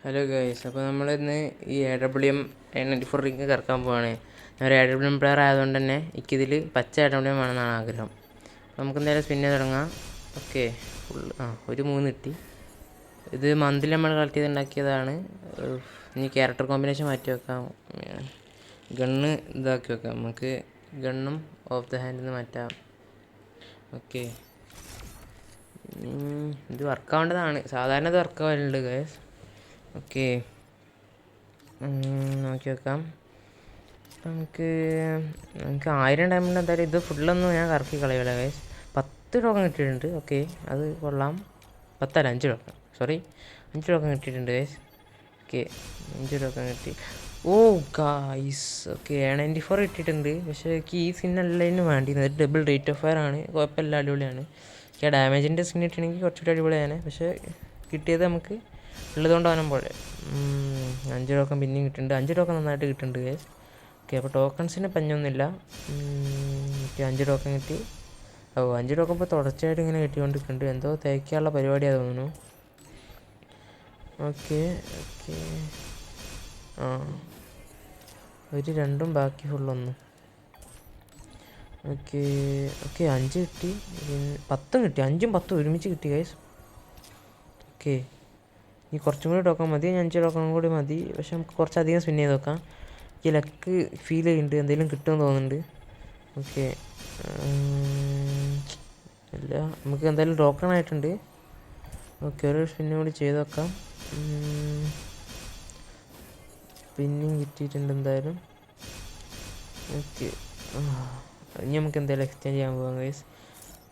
Hello guys, അപ്പോൾ നമ്മളിന്ന് ഈ AWM A94 റിങ് കറക്കാൻ പോവാണ്. ഞാൻ ഒരു AWM പ്ലെയർ ആയതുകൊണ്ട് തന്നെ എനിക്കിതിൽ പച്ച AWM വേണമെന്നാണ് ആഗ്രഹം. നമുക്ക് എന്തായാലും സ്പിന്നെ തുടങ്ങാം. ഓക്കെ, ഒരു 3 കിട്ടി. ഇത് മന്തിൽ നമ്മൾ കളക്ട് ചെയ്ത് ഉണ്ടാക്കിയതാണ്. ഇനി ക്യാരക്ടർ കോമ്പിനേഷൻ മാറ്റി വെക്കാം. ഗണ്ണ് ഇതാക്കി വെക്കാം. നമുക്ക് ഗണ്ണും ഓഫ് ദ ഹാൻഡിൽ നിന്ന് മാറ്റാം. ഓക്കെ, ഇത് വർക്കാവേണ്ടതാണ്. സാധാരണ ഇത് വർക്കാവലുണ്ട് ഗൈസ്. ഓക്കെ, നോക്കി വെക്കാം. നമുക്ക് 1000 ഡയമണ്ട് എന്തായാലും ഇത് ഫുള്ളൊന്നും ഞാൻ കറക്കി കളയില്ല ഗൈസ്. 10 ടോക്കൺ കിട്ടിയിട്ടുണ്ട്. ഓക്കെ, അത് കൊള്ളാം. 10 അല്ല, 5 ടോക്കൺ, സോറി, 5 ടോക്കൺ കിട്ടിയിട്ടുണ്ട് ഗൈസ്. ഓക്കെ, 5 ടോക്കൺ കിട്ടി. ഓ ഗൈസ്, ഓക്കെ, A94 കിട്ടിയിട്ടുണ്ട്. പക്ഷേ എനിക്ക് ഈ സ്കിന്നല്ലതിന് വേണ്ടിയിരുന്നത്. ഡബിൾ റേറ്റ് ഓഫ് ഫയർ ആണ്. കുഴപ്പമില്ല, അടിപൊളിയാണ്. എനിക്ക് ഡാമേജിൻ്റെ സ്കിൻ കിട്ടണമെങ്കിൽ കുറച്ചുകൂടി അടിപൊളിയാണ്. പക്ഷേ കിട്ടിയത് നമുക്ക് ഉള്ളതുകൊണ്ട് അവനും പോലെ 5 ടോക്കൺ പിന്നെയും കിട്ടുന്നുണ്ട്. 5 ടോക്കൺ നന്നായിട്ട് കിട്ടുന്നുണ്ട് ഗൈസ്. ഓക്കെ, അപ്പോൾ ടോക്കൺസിന് പഞ്ഞൊന്നുമില്ല. 5 ടോക്കൺ കിട്ടി. 5 ടോക്കൺ ഇപ്പോൾ തുടർച്ചയായിട്ട് ഇങ്ങനെ കിട്ടിക്കൊണ്ടിരിക്കുന്നുണ്ട്. എന്തോ തേക്കാനുള്ള പരിപാടിയാണ് തോന്നുന്നു. ഓക്കെ ഓക്കെ, ഒരു 2 ബാക്കി ഫുള്ളൊന്നും. ഓക്കെ ഓക്കെ, 5 കിട്ടി, 10 കിട്ടി. 5ഉം 10ഉം ഒരുമിച്ച് കിട്ടി ഗൈസ്. ഓക്കെ, ഇനി കുറച്ചും കൂടി ടോക്കൺ മതി. 5 ടോക്കൺ കൂടി മതി. പക്ഷെ നമുക്ക് കുറച്ചധികം സ്പിൻ ചെയ്ത് നോക്കാം. എനിക്ക് ലക്ക് ഫീൽ ചെയ്യുന്നുണ്ട്, എന്തെങ്കിലും കിട്ടുമെന്ന് തോന്നുന്നുണ്ട്. ഓക്കെ, ഇല്ല, നമുക്ക് എന്തായാലും ടോക്കൺ ആയിട്ടുണ്ട്. ഓക്കെ, ഒരു സ്പിന്നും കൂടി ചെയ്ത് നോക്കാം. പിന്നെയും കിട്ടിയിട്ടുണ്ട് എന്തായാലും. ഓക്കെ, ഇനി നമുക്ക് എന്തായാലും എക്സ്ചേഞ്ച് ചെയ്യാൻ പോകാം ഗൈസ്.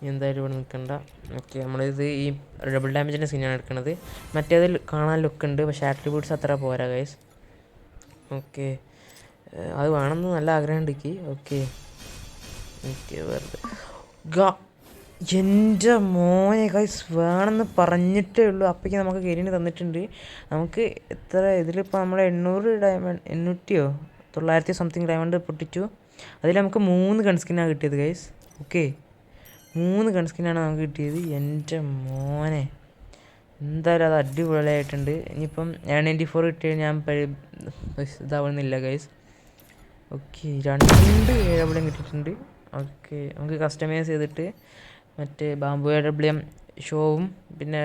എന്തായാലും ഇവിടെ നിൽക്കണ്ട. ഓക്കെ, നമ്മളിത് ഈ ഡബിൾ ഡാമേജിൻ്റെ സീനാണ് എടുക്കുന്നത്. മറ്റേതിൽ കാണാൻ ലുക്കുണ്ട്, പക്ഷേ ആട്രിബ്യൂട്ട്സ് അത്ര പോരാ ഗൈസ്. ഓക്കെ, അത് വേണമെന്ന് നല്ല ആഗ്രഹമുണ്ട് എനിക്ക്. ഓക്കെ ഓക്കെ, വെറുതെ എൻ്റെ മോനെ ഗൈസ്, വേണമെന്ന് പറഞ്ഞിട്ടേ ഉള്ളൂ. അപ്പോഴേക്കും നമുക്ക് കരിന് തന്നിട്ടുണ്ട്. നമുക്ക് എത്ര ഇതിലിപ്പോൾ നമ്മൾ 800 ഡയമണ്ട്, 800 900 സംതിങ് ഡയമണ്ട് പൊട്ടിച്ചു. അതിൽ നമുക്ക് 3 ഗൺ സ്കിന്നാണ് കിട്ടിയത് ഗൈസ്. ഓക്കെ, 3 ഗൺ സ്കിന്നാണ് നമുക്ക് കിട്ടിയത്. എൻ്റെ മോനെ, എന്തായാലും അത് അടിപൊളിയായിട്ടുണ്ട്. ഇനിയിപ്പം A94 കിട്ടിയാൽ ഞാൻ ഇതാവുന്നില്ല ഗൈസ്. ഓക്കെ, 2 AWM കിട്ടിയിട്ടുണ്ട്. ഓക്കെ, നമുക്ക് കസ്റ്റമൈസ് ചെയ്തിട്ട് മറ്റേ ബാംബു AWM ഷോവും പിന്നെ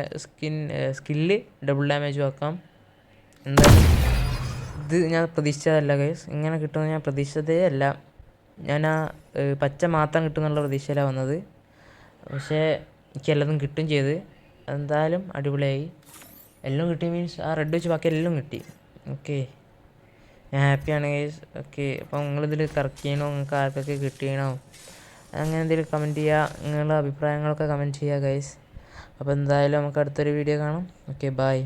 സ്കില്ല് ഡബിൾ ഡാമേജും ആക്കാം. എന്തായാലും ഇത് ഞാൻ പ്രതീക്ഷിച്ചതല്ല ഗൈസ്. ഇങ്ങനെ കിട്ടുമെന്ന് ഞാൻ പ്രതീക്ഷിച്ചതേ അല്ല. ഞാൻ പച്ച മാത്രം കിട്ടുമെന്നുള്ള പ്രതീക്ഷയിലാണ് വന്നത്. പക്ഷേ എനിക്ക് എല്ലാതും കിട്ടും ചെയ്ത്. എന്തായാലും അടിപൊളിയായി. എല്ലാം കിട്ടി മീൻസ് ആ റെഡ് വെച്ച് ബാക്കി എല്ലാം കിട്ടി. ഓക്കെ, ഞാൻ ഹാപ്പിയാണ് ഗൈസ്. ഓക്കെ, അപ്പോൾ നിങ്ങളിതിൽ കറക്റ്റ് ചെയ്യണോ, നിങ്ങൾക്ക് ആർക്കൊക്കെ കിട്ടിയണോ അങ്ങനെ എന്തെങ്കിലും കമൻറ്റ് ചെയ്യുക. നിങ്ങളുടെ അഭിപ്രായങ്ങളൊക്കെ കമൻറ്റ് ചെയ്യുക ഗൈസ്. അപ്പോൾ എന്തായാലും നമുക്ക് അടുത്തൊരു വീഡിയോ കാണാം. Okay, by.